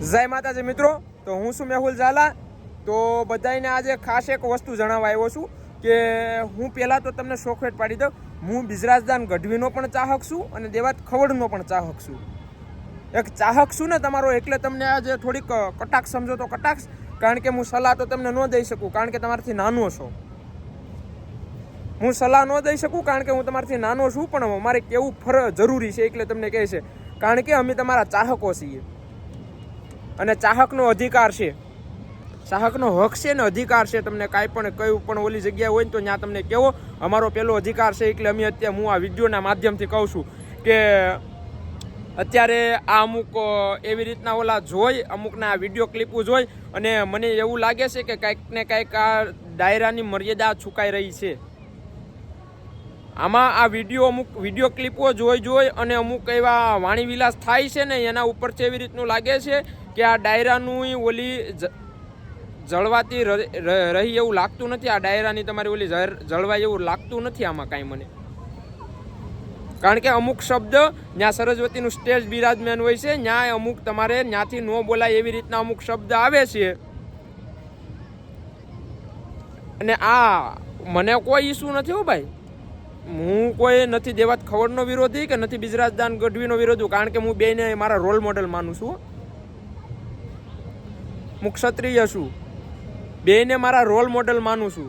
જય માતાજી મિત્રો, તો હું છું મેહુલ ઝાલા। તો બધાને આજે ખાસ એક વસ્તુ જણાવવા આવ્યો છું કે હું પહેલાં તો તમને શોખવેટ પાડી દઉં, હું બિજરાજદાન ગઢવીનો પણ ચાહક છું અને દેવાત ખવડનો પણ ચાહક છું। એક ચાહક છું ને તમારો, એટલે તમને આજે થોડીક કટાક્ષ સમજો તો કટાક્ષ, કારણ કે હું સલાહ તો તમને ન દઈ શકું કારણ કે તમારાથી નાનો છો। હું સલાહ ન દઈ શકું કારણ કે હું તમારાથી નાનો છું, પણ મારે કેવું જરૂરી છે એટલે તમને કહે છે, કારણ કે અમે તમારા ચાહકો છીએ અને ચાહકનો અધિકાર છે, ચાહકનો હક છે ને અધિકાર છે। તમને કાંઈ પણ કયું પણ ઓલી જગ્યાએ હોય ને તો ત્યાં તમને કહેવો અમારો પહેલો અધિકાર છે। એટલે અમે અત્યારે હું આ વિડીયોના માધ્યમથી કહું છું કે અત્યારે આ અમુક એવી રીતના ઓલા જોઈ, અમુકના આ વિડીયો ક્લિપો જોઈ અને મને એવું લાગે છે કે કાંઈક ને કાંઈક આ ડાયરાની મર્યાદા ચૂકાઈ રહી છે। આમાં આ અમુક વિડીયો ક્લિપો જોઈ અને અમુક એવા વાણી વિલાસ થાય છે ને, એના ઉપરથી એવી રીતનું લાગે છે કે આ ડાયરાનું ઓલી જળવાતી રહી એવું લાગતું નથી। આ ડાયરાની તમારી ઓલી જળવાય એવું લાગતું નથી આમાં કાંઈ મને, કારણ કે અમુક શબ્દ ત્યાં સરસ્વતીનું સ્ટેજ બિરાજમાન હોય છે, ત્યાં અમુક તમારે ત્યાંથી ન બોલાય એવી રીતના અમુક શબ્દ આવે છે। અને આ મને કોઈ ઈસુ નથી હો ભાઈ, હું કોઈ નથી દેવાત ખવડનો વિરોધી કે નથી બિજરાજદાન ગઢવીનો વિરોધી, કારણ કે હું બેને મારા રોલ મોડેલ માનું છું। હું ક્ષત્રિય છું, બેને મારા રોલ મોડેલ માનું છું,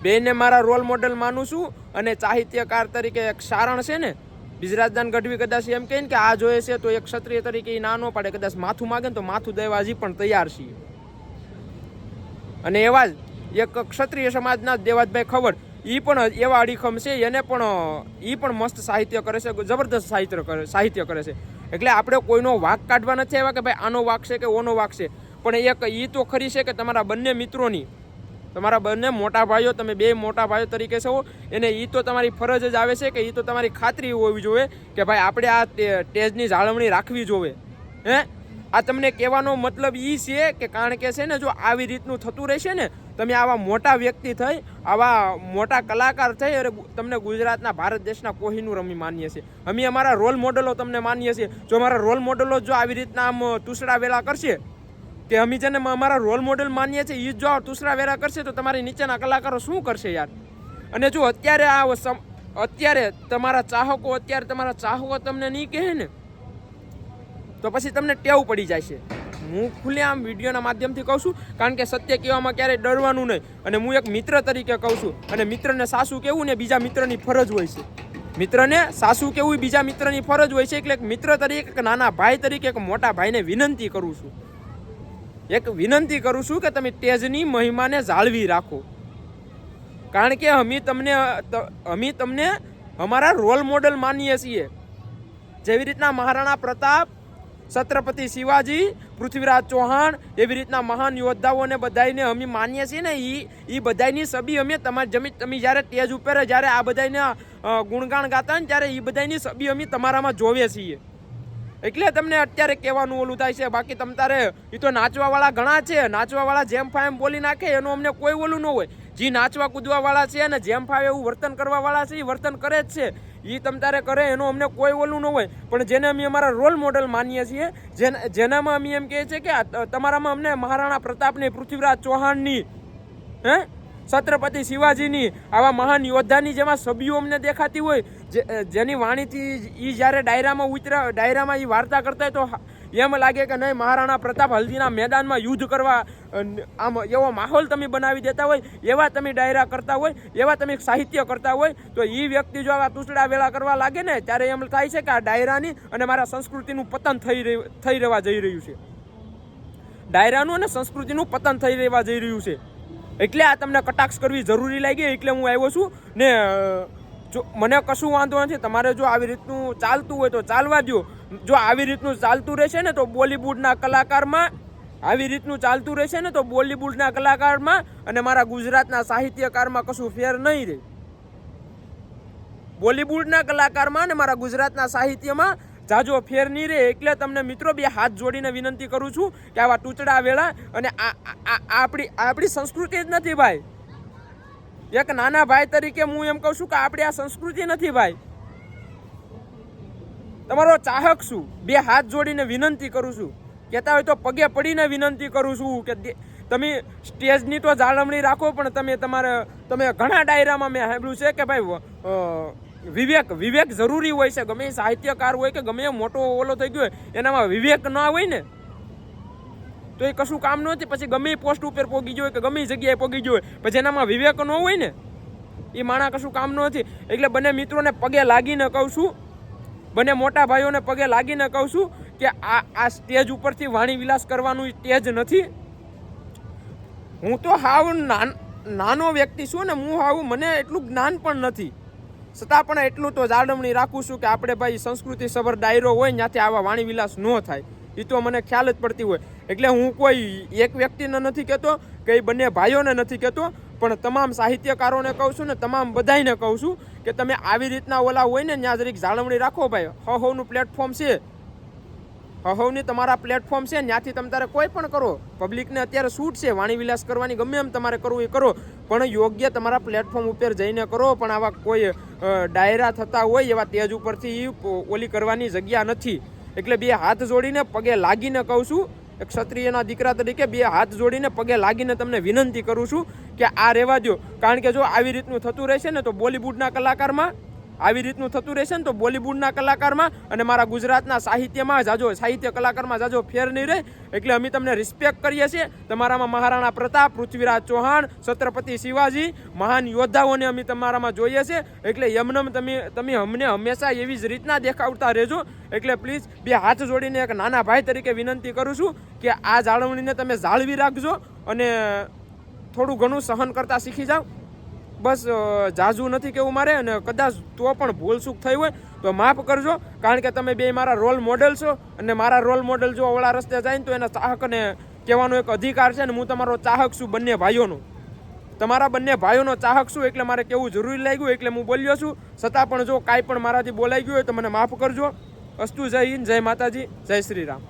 બેને મારા રોલ મોડેલ માનું છું। અને સાહિત્યકાર તરીકે એક સારણ છે ને, બિજરાજદાન ગઢવી કદાચ એમ કહે ને કે આ જોઈએ છે તો એક ક્ષત્રિય તરીકે એ ના ન પાડે, કદાચ માથું માગે ને તો માથું દેવા હજી પણ તૈયાર છીએ। અને એવા જ એક ક્ષત્રિય સમાજના દેવાતભાઈ ખવડ, એ પણ એવા અડીખમ છે, એને પણ મસ્ત સાહિત્ય કરે છે, જબરદસ્ત સાહિત્ય કરે છે। એટલે આપણે કોઈનો વાંક કાઢવા નથી આવ્યા કે ભાઈ આનો વાંક છે કે ઓનો વાંક છે, પણ એક એ તો ખરી છે કે તમારા બંને મિત્રોની, તમારા બંને મોટા ભાઈઓ, તમે બે મોટા ભાઈઓ તરીકે છો, એને એ તો તમારી ફરજ જ આવે છે કે એ તો તમારી ખાતરી હોવી જોઈએ કે ભાઈ આપણે આ ટેજની જાળવણી રાખવી જોઈએ। આ તમને કહેવાનો મતલબ એ છે કે કારણ કે છે ને, જો આવી રીતનું થતું રહેશે ને, તમે આવા મોટા વ્યક્તિ થઈ, આવા મોટા કલાકાર થઈ, અરે તમને ગુજરાતના ભારત દેશના કોહિનૂર અમે માનીએ છીએ, અમે અમારા રોલ મોડલો તમને માનીએ છીએ। જો અમારા રોલ મોડલો જો આવી રીતના આમ તુસડા વેલા કરશે, કે અમે જેને અમારા રોલ મોડેલ માનીએ છીએ એ જો તુસરા વેરા કરશે તો તમારી નીચેના કલાકારો શું કરશે યાર। અને જો અત્યારે તમારા ચાહકો તમને નહીં કહે ને, તો પછી તમને ટેવ પડી જાય છે। હું ખુલ્લે આમ વિડીયોના માધ્યમથી કહું છું, કારણ કે સત્ય કહેવામાં ક્યારેય ડરવાનું નહીં। અને હું એક મિત્ર તરીકે કહું છું, અને મિત્રને સાસુ કહેવું ને બીજા મિત્રની ફરજ હોય છે, મિત્રને સાસુ કહેવું બીજા મિત્રની ફરજ હોય છે। એટલે એક મિત્ર તરીકે, એક નાના ભાઈ તરીકે, એક મોટા ભાઈને વિનંતી કરું છું કે તમે તેજની મહિમાને જાળવી રાખો, કારણ કે અમે તમને અમારા રોલ મોડેલ માનીએ છીએ। જેવી રીતના મહારાણા પ્રતાપ, છત્રપતિ શિવાજી, પૃથ્વીરાજ ચૌહાણ, એવી રીતના મહાન યોદ્ધાઓને બધાને અમે માનીએ છીએ ને, એ બધાની છબી અમે તમે જ્યારે તેજ ઉપર જ્યારે આ બધાને ગુણગાન ગાતા ને, ત્યારે એ બધાની છબી અમે તમારામાં જોવે છીએ। એટલે તમને અત્યારે કહેવાનું ઓલું થાય છે, બાકી તમ તારે એ તો નાચવાવાળા ઘણા છે, નાચવાવાળા જેમ ફાય એમ બોલી નાખે, એનું અમને કોઈ ઓલું ન હોય। જે નાચવા કૂદવાવાળા છે ને જેમ ફાવે એવું વર્તન કરવાવાળા છે, એ વર્તન કરે જ છે, એ તમ તારે કરે, એનું અમને કોઈ ઓલું ન હોય। પણ જેને અમે અમારા રોલ મોડેલ માનીએ છીએ, જેનામાં અમે એમ કહીએ છીએ કે તમારામાં અમને મહારાણા પ્રતાપની, પૃથ્વીરાજ ચૌહાણની, છત્રપતિ શિવાજીની, આવા મહાન યોદ્ધાની જેમાં છબીઓ અમને દેખાતી હોય, જેની વાણીથી એ જ્યારે ડાયરામાં એ વાર્તા કરતા હોય તો એમ લાગે કે નહીં, મહારાણા પ્રતાપ હલ્દીના મેદાનમાં યુદ્ધ કરવા, આમ એવો માહોલ તમે બનાવી દેતા હોય, એવા તમે ડાયરા કરતા હોય, એવા તમે સાહિત્ય કરતા હોય, તો એ વ્યક્તિ જો આવા તુસડા વેળા કરવા લાગે ને, ત્યારે એમ થાય છે કે આ ડાયરાની અને મારા સંસ્કૃતિનું પતન થઈ રહેવા જઈ રહ્યું છે, ડાયરાનું અને સંસ્કૃતિનું પતન થઈ રહેવા જઈ રહ્યું છે। એટલે આ તમને કટાક્ષ કરવી જરૂરી લાગી, એટલે હું આવ્યો છું ને। જો મને કશું વાંધો નથી, તમારે જો આવી રીતનું ચાલતું હોય તો ચાલવા દો। જો આવી રીતનું ચાલતું રહેશે ને તો બોલિવૂડના કલાકારમાં, આવી રીતનું ચાલતું રહેશે ને તો બોલિવૂડના કલાકારમાં અને મારા ગુજરાતના સાહિત્યકારમાં કશું ફેર નહીં રહે। બોલિવૂડના કલાકારમાં અને મારા ગુજરાતના સાહિત્યમાં જાજો ફેર નહીં રહે। એટલે તમને મિત્રો બે હાથ જોડીને વિનંતી કરું છું કે આવા ટૂચડા વેળા, અને આપણી સંસ્કૃતિ જ નથી ભાઈ। એક નાના ભાઈ તરીકે હું એમ કહું છું કે આપણે આ સંસ્કૃતિ નથી ભાઈ। તમારો ચાહક છું, બે હાથ જોડીને વિનંતી કરું છું, કહેતા હોય તો પગે પડીને વિનંતી કરું છું કે તમે સ્ટેજની તો જાળવણી રાખો, પણ તમે ઘણા ડાયરામાં મેં સાંભળ્યું છે કે ભાઈ વિવેક જરૂરી હોય છે. ગમે એ સાહિત્યકાર હોય કે ગમે એ મોટો ઓલો થઈ ગયો એનામાં વિવેક ના હોય ને તો એ કશું કામ નથી. પછી ગમે એ પોસ્ટ ઉપર પોગી ગયો હોય કે ગમે એ જગ્યાએ પોગી ગયો હોય, પછી એનામાં વિવેક ન હોય ને એ માણા કશું કામ નથી. એટલે બંને મિત્રોને પગે લાગીને કહું છું, બંને મોટા ભાઈઓને પગે લાગીને કહું છું કે આ સ્ટેજ ઉપરથી વાણી વિલાસ કરવાનું સ્ટેજ નથી. હું તો હાવ નાનો વ્યક્તિ છું ને, હું હાવ મને એટલું જ્ઞાન પણ નથી, છતાં પણ એટલું તો જાળવણી રાખું છું કે આપણે ભાઈ સંસ્કૃતિ સભર ડાયરો હોય ત્યાંથી આવા વાણી વિલાસ ન થાય, એ તો મને ખ્યાલ જ પડતી હોય. એટલે હું કોઈ એક વ્યક્તિને નથી કહેતો કે એ બંને ભાઈઓને નથી કહેતો, પણ તમામ સાહિત્યકારોને કહું છું ને તમામ બધાને કહું છું કે તમે આવી રીતના ઓલા હોય ને ત્યાં જરીક જાળવણી રાખો ભાઈ. હવનું પ્લેટફોર્મ છે, હવની તમારા પ્લેટફોર્મ છે, ત્યાંથી તમે તારે કોઈ પણ કરો. પબ્લિકને અત્યારે છૂટ છે વાણી વિલાસ કરવાની, ગમે એમ તમારે કરવું એ કરો, પણ યોગ્ય તમારા પ્લેટફોર્મ ઉપર જઈને કરો. પણ આવા કોઈ ડાયરા થતા હોય એવા તેજ ઉપરથી ઓલી કરવાની જગ્યા નથી. એટલે બે હાથ જોડીને પગે લાગીને કહું છું, એક ક્ષત્રિયના દીકરા તરીકે બે હાથ જોડીને પગે લાગીને તમને વિનંતી કરું છું કે આ રહેવા દો. કારણ કે જો આવી રીતનું થતું રહેશે ને તો બોલિવૂડના કલાકારમાં અને મારા ગુજરાતના સાહિત્ય કલાકારમાં જાજો ફેર નહીં રહે. એટલે અમે તમને રિસ્પેક્ટ કરીએ છીએ. તમારામાં મહારાણા પ્રતાપ, પૃથ્વીરાજ ચૌહાણ, છત્રપતિ શિવાજી, મહાન યોદ્ધાઓને અમે તમારામાં જોઈએ છે. એટલે યમનમ તમે અમને હંમેશા એવી જ રીતના દેખાડતા રહેજો. એટલે પ્લીઝ બે હાથ જોડીને એક નાના ભાઈ તરીકે વિનંતી કરું છું કે આ જાળવણીને તમે જાળવી રાખજો અને થોડું ઘણું સહન કરતા શીખી જાઓ. બસ જાજુ નથી કેવું મારે, અને કદાચ તો પણ ભૂલચૂક થઈ હોય તો માફ કરજો. કારણ કે તમે બે મારા રોલ મોડેલ છો, અને મારા રોલ મોડેલ જો ઓળા રસ્તે જાય ને તો એના ચાહકને કહેવાનો એક અધિકાર છે ને હું તમારો ચાહક છું બંને ભાઈઓનો, તમારા બંને ભાઈઓનો ચાહક છું. એટલે મારે કેવું જરૂરી લાગ્યું એટલે હું બોલ્યો છું. છતાં પણ જો કાંઈ પણ મારાથી બોલાઈ ગયું હોય તો મને માફ કરજો. અસ્તુ જય હિન્દ, જય માતાજી, જય શ્રી રામ.